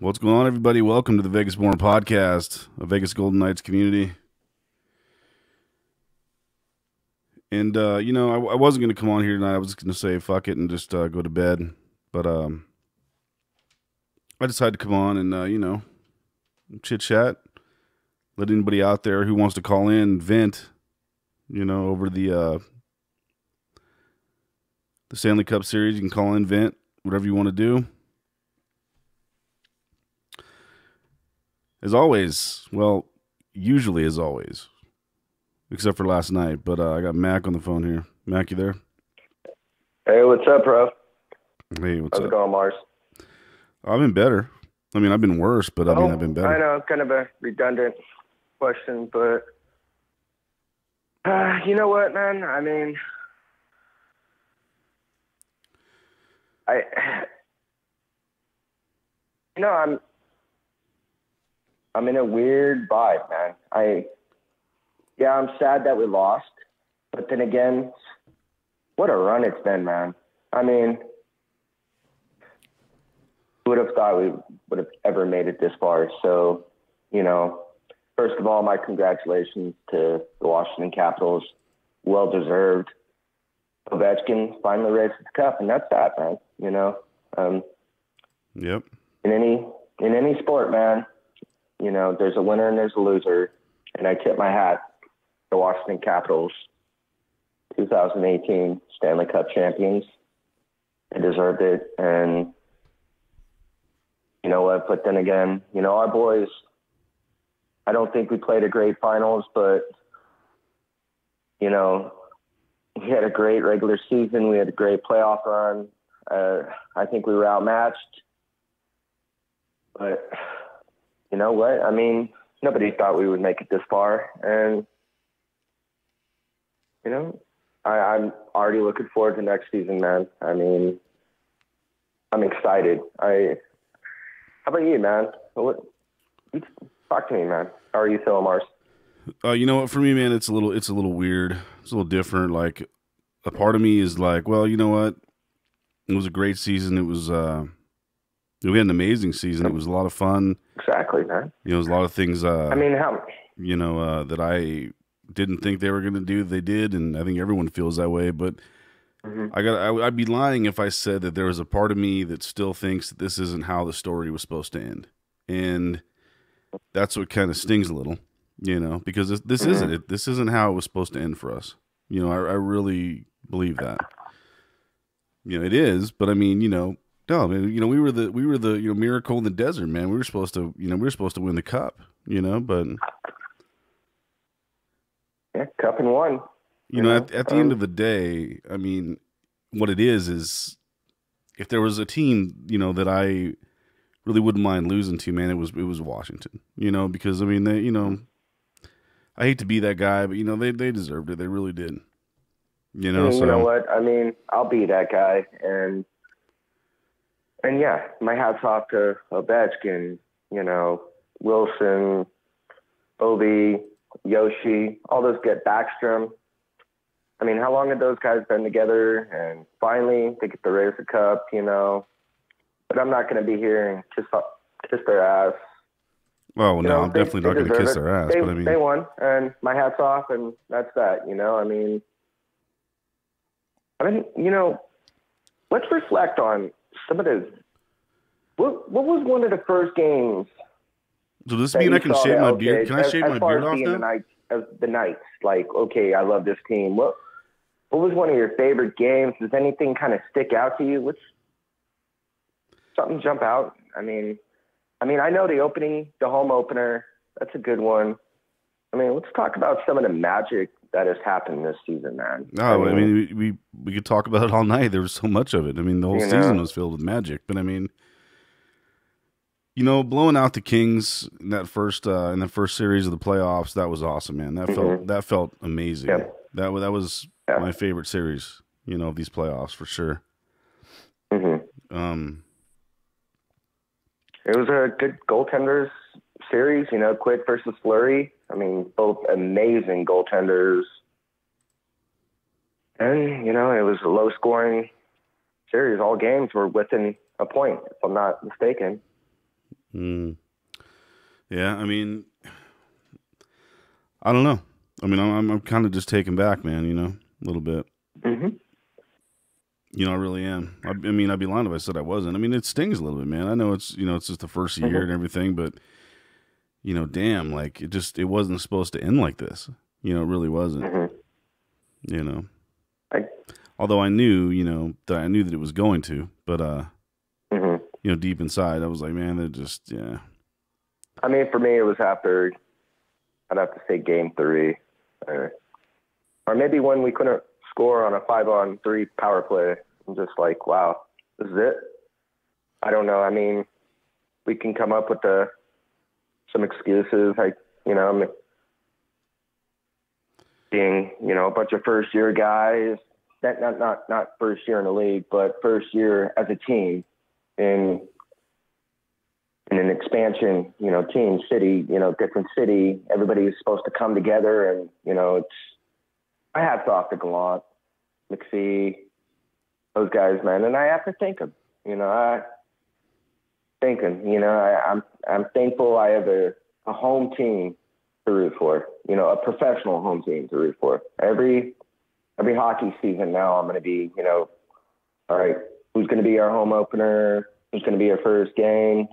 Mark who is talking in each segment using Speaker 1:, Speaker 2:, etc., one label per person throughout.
Speaker 1: What's going on, everybody? Welcome to the Vegas Born Podcast, a Vegas Golden Knights community. And, I wasn't going to come on here tonight. I was just going to say fuck it and just go to bed. But I decided to come on and, chit-chat. Let anybody out there who wants to call in vent, over the Stanley Cup Series. You can call in, vent, whatever you want to do. As always, usually as always, except for last night. But I got Mac on the phone here. Mac, you there?
Speaker 2: Hey, what's up, bro?
Speaker 1: Hey, what's
Speaker 2: How's
Speaker 1: up?
Speaker 2: it going, Mars?
Speaker 1: I've been better. I mean, I've been worse, but I've been better.
Speaker 2: I know, kind of a redundant question, but you know what, man? I mean, I'm in a weird vibe, man. I'm sad that we lost, but then again, what a run it's been, man. I mean, who would have thought we would have ever made it this far? So, first of all, my congratulations to the Washington Capitals. Well deserved. Ovechkin finally raised his cup, and that's that, man.
Speaker 1: Yep.
Speaker 2: In any sport, man, there's a winner and there's a loser, and I tip my hat to the Washington Capitals, 2018 Stanley Cup champions. They deserved it, and you know what? But then again, our boys, I don't think we played a great finals, but, we had a great regular season. We had a great playoff run. I think we were outmatched. But you know what? I mean, nobody thought we would make it this far. And, I'm already looking forward to next season, man. I mean, I'm excited. How about you, man? Talk to me, man. How are you feeling, Mars?
Speaker 1: You know what? For me, man, it's a little weird. It's a little different. Like, a part of me is like, well, you know what? It was a great season. It was, we had an amazing season. It was a lot of fun.
Speaker 2: Exactly, man.
Speaker 1: There's a lot of things,
Speaker 2: I mean, how?
Speaker 1: that I didn't think they were going to do. They did, and I think everyone feels that way. But I'd be lying if I said that there was a part of me that still thinks that this isn't how the story was supposed to end. And that's what kind of stings a little, because this isn't it. This isn't how it was supposed to end for us. I really believe that. It is, but I mean, no, man. We were the miracle in the desert, man. We were supposed to win the cup, but
Speaker 2: yeah, cup and one.
Speaker 1: At the end of the day, I mean, what it is if there was a team, that I really wouldn't mind losing to, man, it was Washington. Because I mean, they, I hate to be that guy, but they deserved it. They really did.
Speaker 2: You know what? I mean, I'll be that guy, and yeah, my hat's off to Ovechkin, Wilson, Ovi, Yoshi, all those get Backstrom. I mean, how long have those guys been together? And finally, they get to raise the cup, But I'm not going to be here and kiss their ass.
Speaker 1: Well, no, I'm definitely not going to kiss their ass. But I mean,
Speaker 2: they won, and my hat's off, and that's that. I mean, let's reflect on some of the. What was one of the first games?
Speaker 1: So does this mean I can shave my beard? Can I shave my beard off now?
Speaker 2: The Knights, like, okay, I love this team. What was one of your favorite games? Does anything kind of stick out to you? Something jump out? I mean, I know the home opener. That's a good one. I mean, let's talk about some of the magic that has happened this season, man.
Speaker 1: No, I mean we could talk about it all night. There was so much of it. I mean, the whole season was filled with magic. But I mean, blowing out the Kings in that first series of the playoffs, that was awesome, man. That felt amazing. Yeah. That was my favorite series, of these playoffs for sure.
Speaker 2: Mm-hmm. It was a good goaltenders series, Quick versus Fleury. I mean, both amazing goaltenders. And, it was a low-scoring series. All games were within a point, if I'm not mistaken.
Speaker 1: Mm. Yeah, I mean, I don't know. I mean, I'm kind of just taken back, man. A little bit.
Speaker 2: Hmm.
Speaker 1: I really am. I mean, I'd be lying if I said I wasn't. I mean, it stings a little bit, man. I know it's just the first year
Speaker 2: Hmm.
Speaker 1: and everything, but damn, like it wasn't supposed to end like this. It really wasn't.
Speaker 2: Hmm.
Speaker 1: You know,
Speaker 2: I,
Speaker 1: although I knew, that I knew that it was going to, but
Speaker 2: hmm.
Speaker 1: deep inside, I was like, man, they're just, yeah.
Speaker 2: I mean, for me, it was after, I'd have to say game 3, or maybe when we couldn't score on a 5-on-3 power play. I'm just like, wow, this is it. I don't know. I mean, we can come up with some excuses, like, being, a bunch of first year guys, that not first year in the league, but first year as a team in an expansion, team, city, different city. Everybody's supposed to come together, and I hats off to Gallant, McPhee, those guys, man, and I have to thank them. I'm thankful I have a home team to root for, a professional home team to root for. Every hockey season now, I'm going to be, all right, who's going to be our home opener? Who's going to be our first game?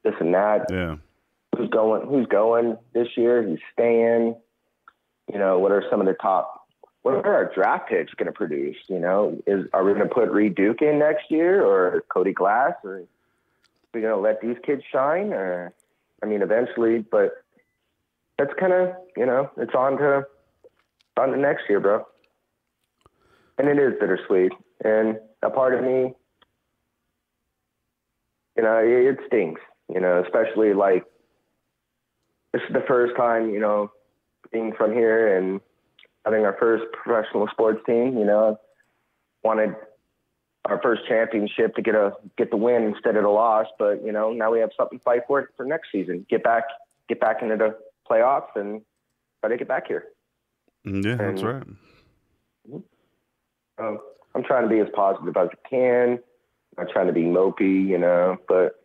Speaker 2: This and that.
Speaker 1: Yeah.
Speaker 2: Who's going this year? Who's staying? What are some of the top? What are our draft picks going to produce? Are we going to put Reed Duke in next year, or Cody Glass, or are we going to let these kids shine? Or, I mean, eventually, but that's kind of, it's on to next year, bro. And it is bittersweet. And a part of me, it stings, especially like this is the first time, being from here and having our first professional sports team, wanted our first championship to get the win instead of the loss. But, now we have something to fight for next season. Get back into the playoffs and try to get back here.
Speaker 1: Yeah, that's right.
Speaker 2: I'm trying to be as positive as I can. I'm not trying to be mopey, but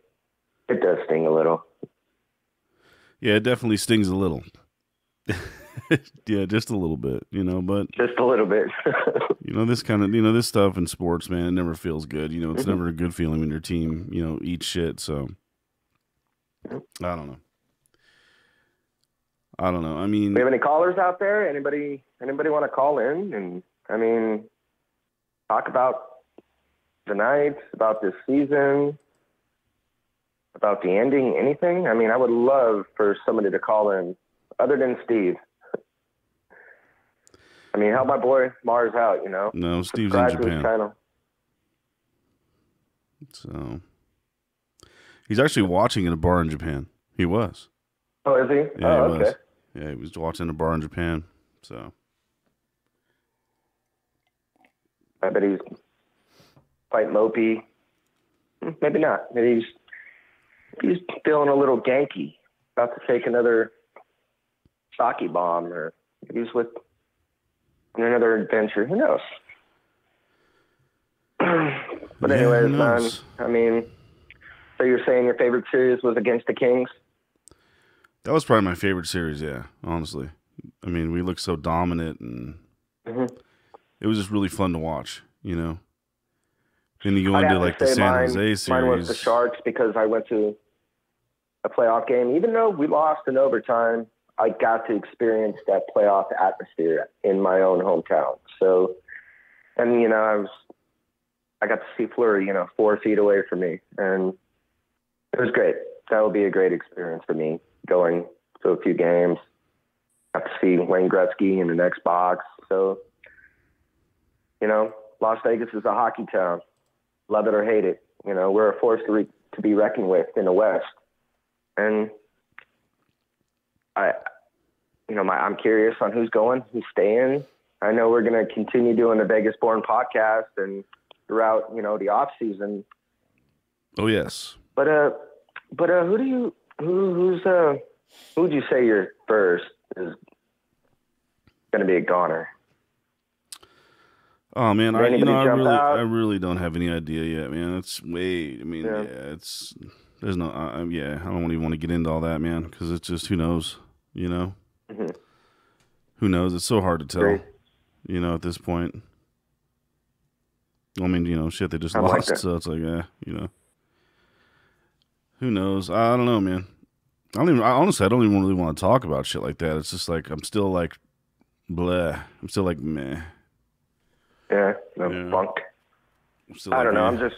Speaker 2: it does sting a little.
Speaker 1: Yeah, it definitely stings a little. Yeah, just a little bit, but
Speaker 2: just a little bit.
Speaker 1: This kind of, this stuff in sports, man, it never feels good. It's never a good feeling when your team, eats shit. So I don't know. I mean,
Speaker 2: we have any callers out there? Anybody want to call in? And I mean, talk about the night, about this season, about the ending, anything. I mean, I would love for somebody to call in other than Steve. I mean, help my boy Mars out,
Speaker 1: No, Steve's
Speaker 2: subscribe
Speaker 1: in
Speaker 2: to his
Speaker 1: Japan.
Speaker 2: channel.
Speaker 1: So he's actually watching in a bar in Japan. He was.
Speaker 2: Oh, is he?
Speaker 1: Yeah,
Speaker 2: oh,
Speaker 1: he
Speaker 2: okay.
Speaker 1: was. Yeah, he was watching a bar in Japan. So
Speaker 2: I bet he's quite mopey. Maybe not. Maybe he's feeling a little ganky, about to take another sake bomb, or maybe he's with another adventure. Who knows? But anyways, man, I mean, so you're saying your favorite series was against the Kings?
Speaker 1: That was probably my favorite series, yeah, honestly. I mean, we looked so dominant, and it was just really fun to watch, Then you go into like the San Jose series.
Speaker 2: Mine was the Sharks, because I went to a playoff game. Even though we lost in overtime, I got to experience that playoff atmosphere in my own hometown. So, and, I got to see Fleury, 4 feet away from me. And it was great. That would be a great experience for me, going to a few games. Got to see Wayne Gretzky in the next box. So, Las Vegas is a hockey town. Love it or hate it. We're a force to be reckoned with in the West. And I'm curious on who's going, who's staying. I know we're going to continue doing the Vegas Born podcast and throughout, the off season.
Speaker 1: Oh yes.
Speaker 2: But who would you say your first is going to be a goner?
Speaker 1: Oh man, I really don't have any idea yet, man. It's There's no, yeah, I don't even want to get into all that, man, because it's just who knows, you know?
Speaker 2: Mm-hmm.
Speaker 1: Who knows? It's so hard to tell,
Speaker 2: Great.
Speaker 1: at this point. I mean, shit, they just
Speaker 2: I'm like
Speaker 1: lost,
Speaker 2: that.
Speaker 1: so it's like, who knows? I don't know, man. Honestly, I don't even really want to talk about shit like that. It's just like, I'm still like, bleh. I'm still like, meh.
Speaker 2: Yeah, no
Speaker 1: Yeah.
Speaker 2: funk.
Speaker 1: I'm still
Speaker 2: I
Speaker 1: like,
Speaker 2: don't know.
Speaker 1: eh.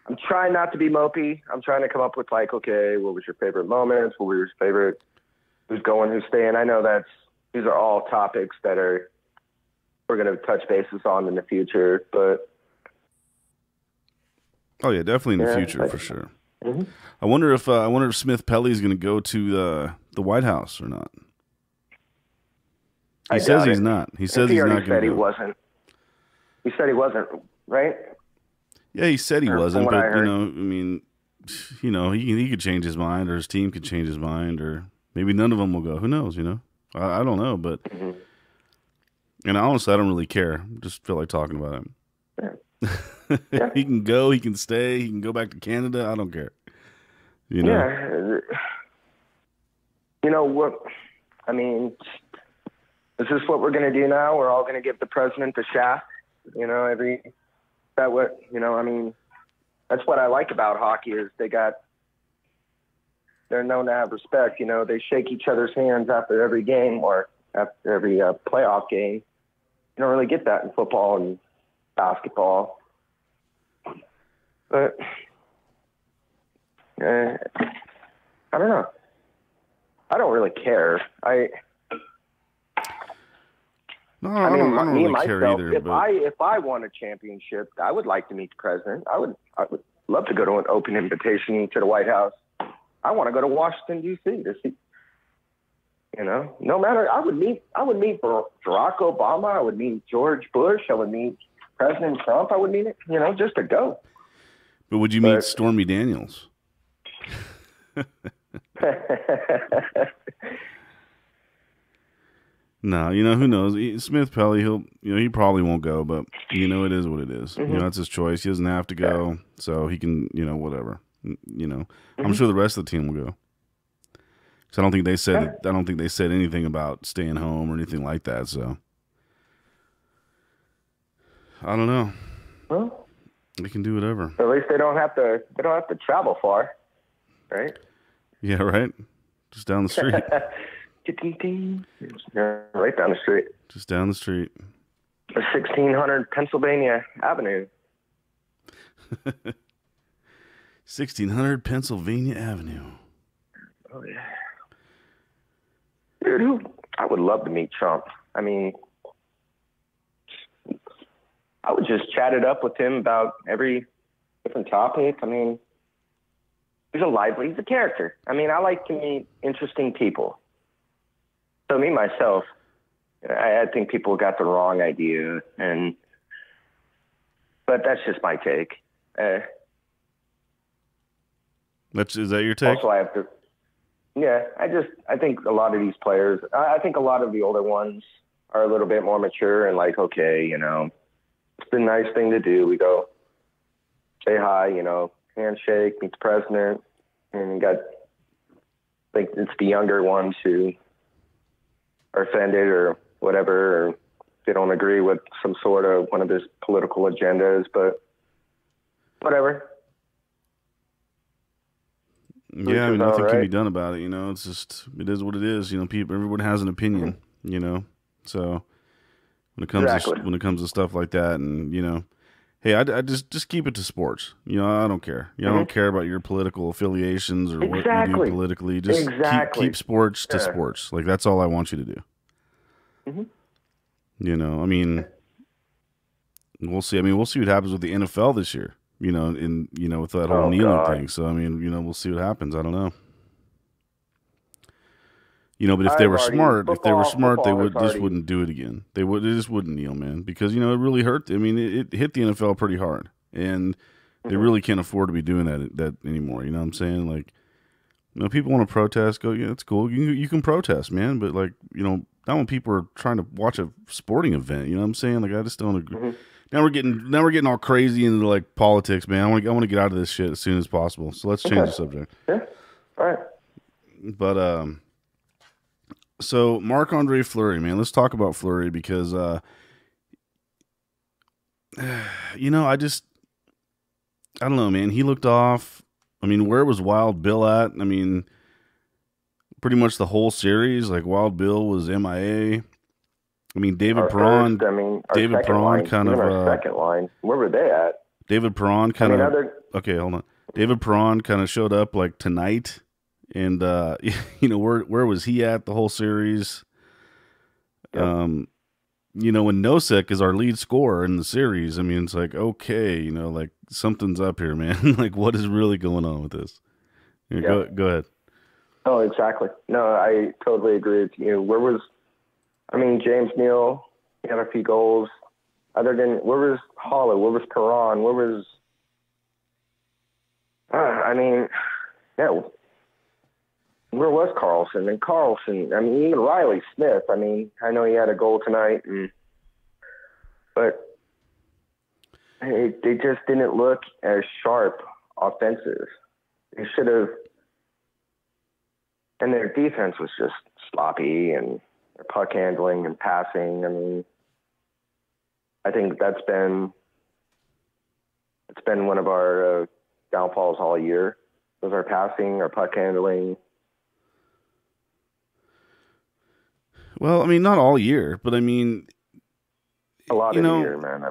Speaker 2: I'm trying not to be mopey. I'm trying to come up with like, okay, what was your favorite moments? What were your favorite? Who's going? Who's staying? I know these are all topics that we're going to touch bases on in the future, but
Speaker 1: Oh yeah, definitely in the
Speaker 2: yeah,
Speaker 1: future for sure.
Speaker 2: mm-hmm.
Speaker 1: I wonder if Smith Pelly is going to go to the White House or not. He
Speaker 2: I
Speaker 1: says
Speaker 2: doubt
Speaker 1: he's
Speaker 2: it.
Speaker 1: not. He says
Speaker 2: He
Speaker 1: he's
Speaker 2: already
Speaker 1: not going
Speaker 2: said
Speaker 1: to
Speaker 2: he
Speaker 1: go.
Speaker 2: wasn't. He said he wasn't, right?
Speaker 1: Yeah, he said he
Speaker 2: Or
Speaker 1: wasn't,
Speaker 2: from what I
Speaker 1: but
Speaker 2: heard.
Speaker 1: I mean, he could change his mind, or his team could change his mind, or maybe none of them will go. Who knows? I don't know, but
Speaker 2: Mm-hmm.
Speaker 1: and honestly, I don't really care. Just feel like talking about him.
Speaker 2: Yeah. Yeah.
Speaker 1: He can go, he can stay, he can go back to Canada. I don't care.
Speaker 2: Yeah. You know what? I mean, is this what we're going to do now? We're all going to give the president the shaft. I mean, that's what I like about hockey is they're known to have respect. They shake each other's hands after every game or after every playoff game. You don't really get that in football and basketball. But I don't know. I don't really care.
Speaker 1: No,
Speaker 2: I
Speaker 1: I
Speaker 2: mean,
Speaker 1: don't
Speaker 2: me
Speaker 1: really care
Speaker 2: myself,
Speaker 1: either.
Speaker 2: if
Speaker 1: But
Speaker 2: I won a championship, I would like to meet the president. I would love to go to an open invitation to the White House. I want to go to Washington D.C. to see. No matter, I would meet Barack Obama. I would meet George Bush. I would meet President Trump. I would meet it, just to go.
Speaker 1: But would you meet Stormy Daniels? No, who knows? Smith Pelly, he probably won't go, but it is what it is.
Speaker 2: Mm-hmm.
Speaker 1: That's his choice. He doesn't have to go, so he can, whatever.
Speaker 2: Mm-hmm.
Speaker 1: I'm sure the rest of the team will go. Because I don't think they said anything about staying home or anything like that. So I don't know.
Speaker 2: Well,
Speaker 1: they can do whatever.
Speaker 2: At least they don't have to travel far, right?
Speaker 1: Yeah, right. Just down the street.
Speaker 2: Right down the street.
Speaker 1: Just down the street.
Speaker 2: 1600 Pennsylvania Avenue.
Speaker 1: 1600 Pennsylvania Avenue.
Speaker 2: Oh yeah. Dude, I would love to meet Trump. I mean, I would just chat it up with him about every different topic. I mean, he's a character. I mean, I like to meet interesting people. So me, myself, I think people got the wrong idea, but that's just my take.
Speaker 1: Is that your take?
Speaker 2: Also, I have to. Yeah, I think a lot of these players, I think a lot of the older ones are a little bit more mature and like, okay, it's the nice thing to do. We go say hi, handshake, meet the president, and I think it's the younger ones who are offended or whatever, or they don't agree with some sort of one of his political agendas, but whatever.
Speaker 1: Yeah, I mean, nothing can be done about it. It's just, it is what it is. Everyone has an opinion. So when it comes to stuff like that, and hey, I just keep it to sports. I don't care. I don't care about your political affiliations or what you do politically. Just keep sports to sports. Like that's all I want you to do.
Speaker 2: Mm-hmm.
Speaker 1: I mean, we'll see. I mean, we'll see what happens with the NFL this year. With that whole kneeling thing. So I mean, we'll see what happens. I don't know. But if they were smart, they wouldn't do it again. They just wouldn't kneel, man, because it really hurt. I mean, it hit the NFL pretty hard, and they really can't afford to be doing that anymore. You know what I'm saying? Like, people want to protest. Go, yeah, that's cool. You can protest, man, but like, not when people are trying to watch a sporting event. You know what I'm saying? Like, I just don't agree. Now we're getting all crazy into like politics, man. I want to get out of this shit as soon as possible. So let's change the subject.
Speaker 2: Yeah. All right.
Speaker 1: But so Marc-Andre Fleury, man, let's talk about Fleury because you know, I don't know, man. He looked off. I mean, where was Wild Bill at? I mean, pretty much the whole series, like Wild Bill was MIA. I mean, David Perron. David Perron kind of.
Speaker 2: Our second line. Where were they at?
Speaker 1: David Perron kind of. Okay, hold on. David Perron kind of showed up like tonight, and you know where was he at the whole series? Yep. You know, when Nosek is our lead scorer in the series, I mean, it's like, okay, you know, like something's up here, man. Like, what is really going on with this? Here, go ahead.
Speaker 2: Oh, exactly. No, I totally agree with you. James Neal, he had a few goals. Where was Haller? Where was Perron? Where was Carlson? And Carlson, even Riley Smith. I know he had a goal tonight, but they just didn't look as sharp offensive. They should have, and their defense was just sloppy, and their puck handling and passing. I think that's been one of our downfalls all year. Was our passing, our puck handling.
Speaker 1: Well, I mean, not all year, but I mean,
Speaker 2: a lot of the year, man.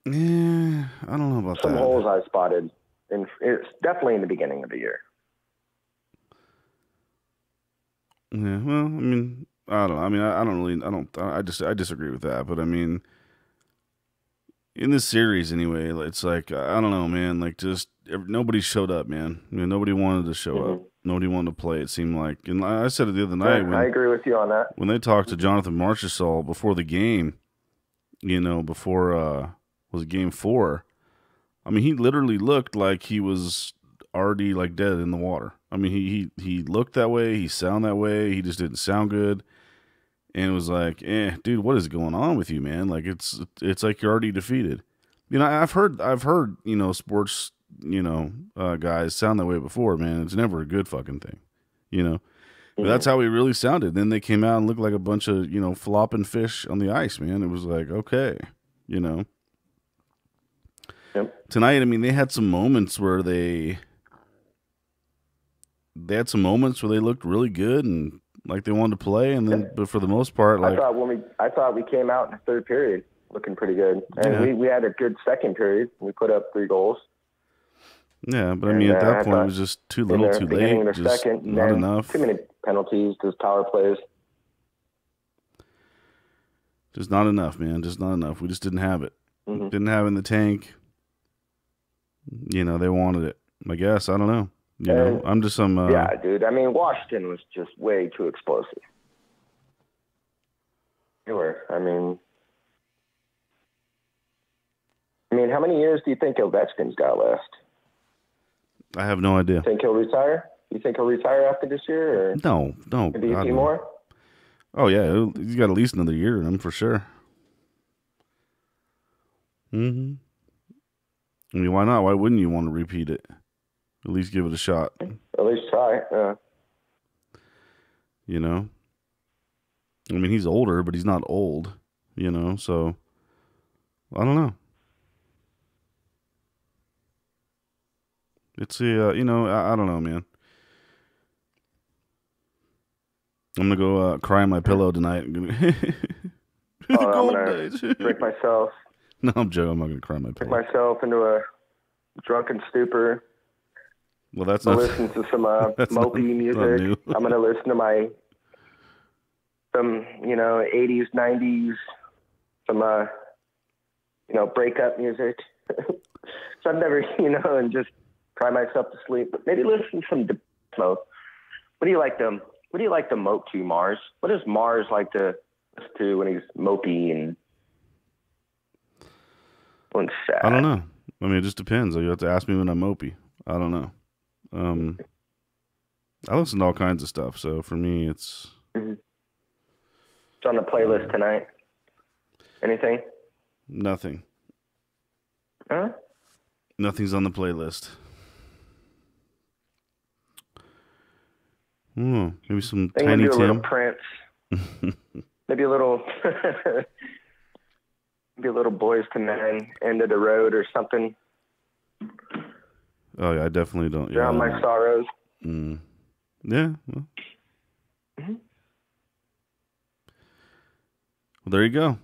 Speaker 1: Yeah, I don't know about
Speaker 2: some holes I spotted, and it's definitely in the beginning of the year.
Speaker 1: Yeah, well, I mean, I don't know. I disagree with that. But I mean, in this series anyway, it's like, I don't know, man. Like, just nobody showed up, man. I mean, nobody wanted to show up. Nobody wanted to play, it seemed like. And I said it the other night.
Speaker 2: I agree with you on that.
Speaker 1: When they talked to Jonathan Marchessault before the game, was it game 4? I mean, he literally looked like he was already like dead in the water. I mean, he looked that way. He sounded that way. He just didn't sound good. And it was like, dude, what is going on with you, man? Like, it's like you're already defeated. I've heard, sports, guys sound that way before, man. It's never a good fucking thing, But that's how he really sounded. Then they came out and looked like a bunch of, flopping fish on the ice, man. It was like, okay, Yep. Tonight, I mean, they had some moments where they looked really good and like they wanted to play, and then, but for the most part, like
Speaker 2: I thought we came out in the third period looking pretty good, and we had a good second period. We put up 3 goals.
Speaker 1: Yeah, but I mean, at that point, it was just too little, too late. Just
Speaker 2: second,
Speaker 1: not enough.
Speaker 2: Too many penalties, just power plays.
Speaker 1: Just not enough, man. Just not enough. We just didn't have it. Didn't have it in the tank. They wanted it. I guess. I don't know. I'm just some.
Speaker 2: Yeah, dude. I mean, Washington was just way too explosive. They were. I mean, how many years do you think Ovechkin's got left?
Speaker 1: I have no idea.
Speaker 2: Think he'll retire? You think he'll retire after this year? Or
Speaker 1: no.
Speaker 2: Maybe a few more?
Speaker 1: Oh, yeah. He's got at least another year in him for sure. I mean, why not? Why wouldn't you want to repeat it? At least give it a shot.
Speaker 2: At least try.
Speaker 1: I mean, he's older, but he's not old, so I don't know. It's I don't know, man. I'm going to go cry on my pillow tonight.
Speaker 2: I'm going to drink myself.
Speaker 1: No, I'm joking. I'm not going to cry on my pillow.
Speaker 2: Drink myself into a drunken stupor.
Speaker 1: Well, that's not...
Speaker 2: listen to some mopey music. I'm going to listen to some 80s, 90s, some, breakup music. So I've never, and just cry myself to sleep. But maybe listen to some smoke. What do you like them? What do you like to mope to, Mars? What does Mars like to listen to when he's mopey and sad?
Speaker 1: I don't know. I mean, it just depends. You have to ask me when I'm mopey. I don't know. I listen to all kinds of stuff, so for me, it's...
Speaker 2: It's on the playlist tonight. Anything?
Speaker 1: Nothing.
Speaker 2: Huh?
Speaker 1: Nothing's on the playlist. Maybe some
Speaker 2: I think
Speaker 1: Tiny
Speaker 2: maybe a little
Speaker 1: Tim.
Speaker 2: Prince. Maybe a little, maybe a little Boys to Men, End of the Road or something.
Speaker 1: Oh yeah, I definitely don't.
Speaker 2: Drown
Speaker 1: Yeah,
Speaker 2: My Sorrows.
Speaker 1: Yeah. Well, there you go.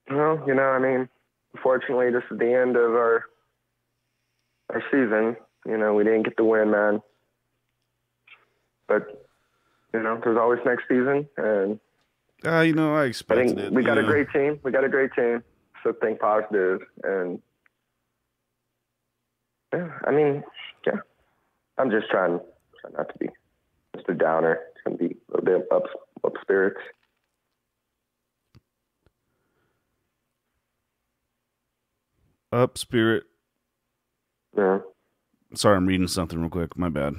Speaker 2: Well, I mean, unfortunately, this is the end of our season. We didn't get the win, man. But there's always next season, and
Speaker 1: I
Speaker 2: I
Speaker 1: expected
Speaker 2: think
Speaker 1: it.
Speaker 2: we got a great team. So think positive, and I'm just trying not to be Mr. Downer. It's gonna be a little bit up spirits.
Speaker 1: Up spirit.
Speaker 2: Yeah.
Speaker 1: Sorry, I'm reading something real quick. My bad.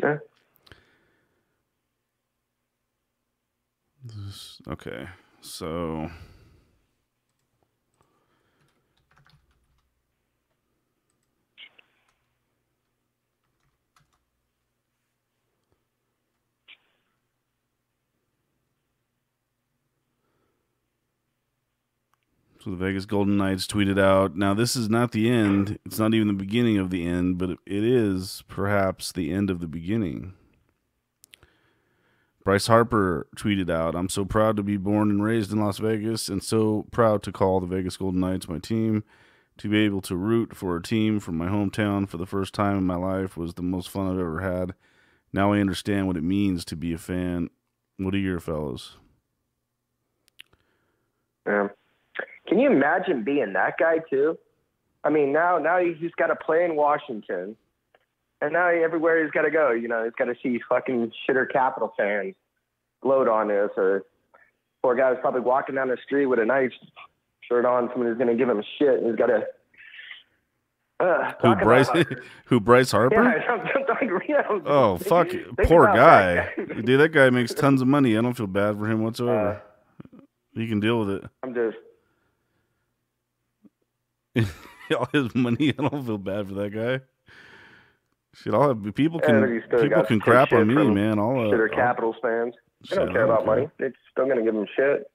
Speaker 2: Yeah.
Speaker 1: Okay, so the Vegas Golden Knights tweeted out, now this is not the end. It's not even the beginning of the end, but it is perhaps the end of the beginning. Bryce Harper tweeted out, I'm so proud to be born and raised in Las Vegas and so proud to call the Vegas Golden Knights my team. To be able to root for a team from my hometown for the first time in my life was the most fun I've ever had. Now I understand what it means to be a fan. What are your fellows?
Speaker 2: Yeah. Can you imagine being that guy too? I mean, now he's got to play in Washington, and now everywhere he's got to go, he's got to see fucking shitter Capital fans gloat on this, or poor guy's probably walking down the street with a nice shirt on. Somebody's going to give him shit, and he's got to.
Speaker 1: Who Bryce Harper?
Speaker 2: Yeah,
Speaker 1: oh fuck! Poor guy. Dude, that guy makes tons of money. I don't feel bad for him whatsoever. He can deal with it.
Speaker 2: I'm just.
Speaker 1: All his money, I don't feel bad for that guy. Shit, I'll have people can crap on me, man.
Speaker 2: Shitter Capitals fans. They don't care about money. They're still gonna give them shit.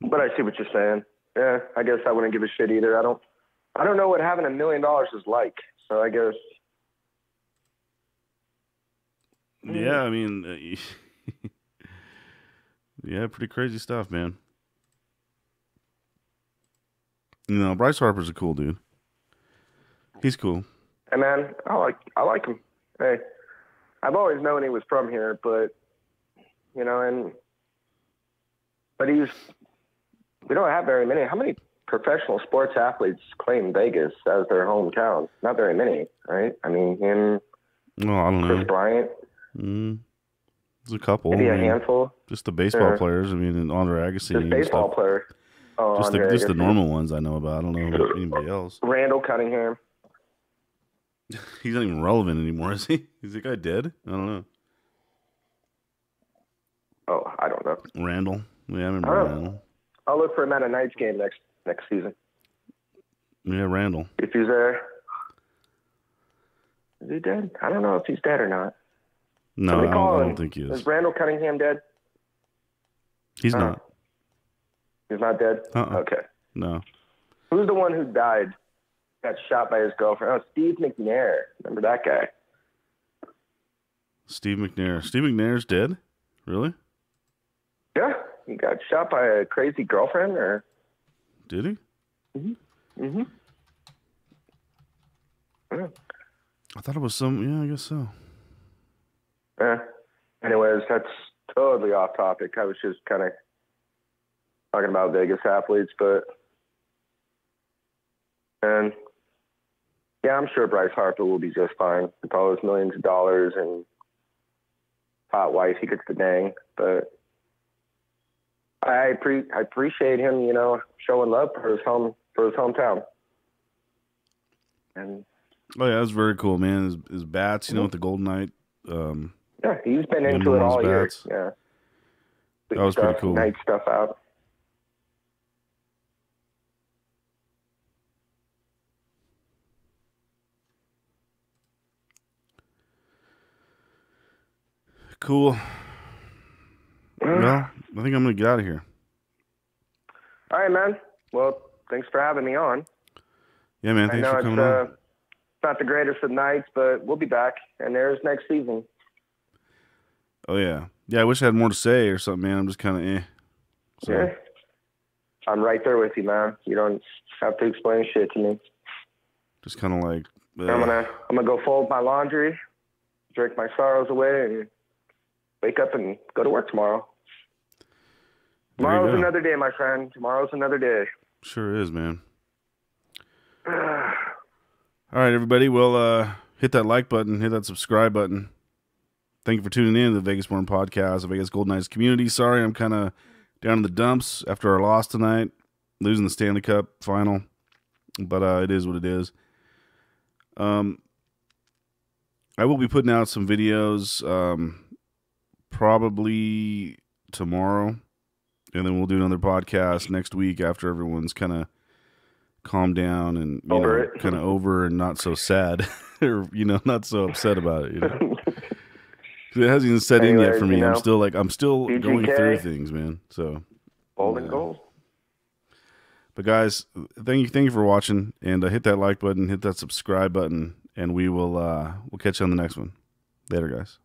Speaker 2: But I see what you're saying. Yeah, I guess I wouldn't give a shit either. I don't know what having $1 million is like. So I guess.
Speaker 1: Yeah, I mean, yeah, pretty crazy stuff, man. Bryce Harper's a cool dude. He's cool.
Speaker 2: Hey, man, I like him. Hey, I've always known he was from here, but we don't have very many. How many professional sports athletes claim Vegas as their hometown? Not very many, right? I mean, him.
Speaker 1: Well, I don't know.
Speaker 2: Chris Bryant.
Speaker 1: There's a couple.
Speaker 2: Maybe a handful.
Speaker 1: Just the baseball players. I mean, and Andre Agassi.
Speaker 2: Just baseball player. Oh,
Speaker 1: just the normal ones I know about. I don't know about anybody else.
Speaker 2: Randall Cunningham.
Speaker 1: He's not even relevant anymore, is he? Is the guy dead? I don't know.
Speaker 2: Oh, I don't know.
Speaker 1: Randall. Yeah, I remember Randall.
Speaker 2: I'll look for him at a Knights game next season.
Speaker 1: Yeah, Randall.
Speaker 2: If he's there. Is he dead? I don't know if he's dead or not.
Speaker 1: No, I don't think he is.
Speaker 2: Is Randall Cunningham dead?
Speaker 1: He's not.
Speaker 2: He's not dead? Okay.
Speaker 1: No.
Speaker 2: Who's the one who died? Got shot by his girlfriend. Oh, Steve McNair. Remember that guy?
Speaker 1: Steve McNair. Steve McNair's dead? Really?
Speaker 2: Yeah. He got shot by a crazy girlfriend, or?
Speaker 1: Did he?
Speaker 2: Mm-hmm. Yeah.
Speaker 1: I thought it was yeah, I guess so.
Speaker 2: Anyways, that's totally off topic. I was just kind of talking about Vegas athletes, and yeah, I'm sure Bryce Harper will be just fine with all his millions of dollars and hot wife. He gets the dang, but I appreciate him, showing love for his hometown. And
Speaker 1: oh yeah, that's very cool, man. His bats, with the Golden Knight.
Speaker 2: Yeah, he's been into it all year. Yeah.
Speaker 1: That was pretty cool.
Speaker 2: Night stuff out.
Speaker 1: Cool. Well, I think I'm going to get out of here.
Speaker 2: All right, man. Well, thanks for having me on.
Speaker 1: Yeah, man. Thanks for coming on.
Speaker 2: It's not the greatest of nights, but we'll be back. And there's next season.
Speaker 1: Oh, yeah. Yeah, I wish I had more to say or something, man. I'm just kind of So.
Speaker 2: Yeah. I'm right there with you, man. You don't have to explain shit to me.
Speaker 1: Just kind of like...
Speaker 2: I'm gonna go fold my laundry, drink my sorrows away, and wake up and go to work tomorrow. Tomorrow's another day, my friend. Tomorrow's another day.
Speaker 1: Sure is, man. All right, everybody. Well, hit that like button. Hit that subscribe button. Thank you for tuning in to the Vegas Born Podcast, the Vegas Golden Knights community. Sorry, I'm kind of down in the dumps after our loss tonight, losing the Stanley Cup final. But it is what it is. I will be putting out some videos probably tomorrow. And then we'll do another podcast next week after everyone's kind of calmed down and kind of over and not so sad or not so upset about it. It hasn't even set in yet for me. I'm still BGK, going through things, man. So
Speaker 2: gold and gold.
Speaker 1: But guys, thank you for watching, and hit that like button, hit that subscribe button, and we'll catch you on the next one. Later, guys.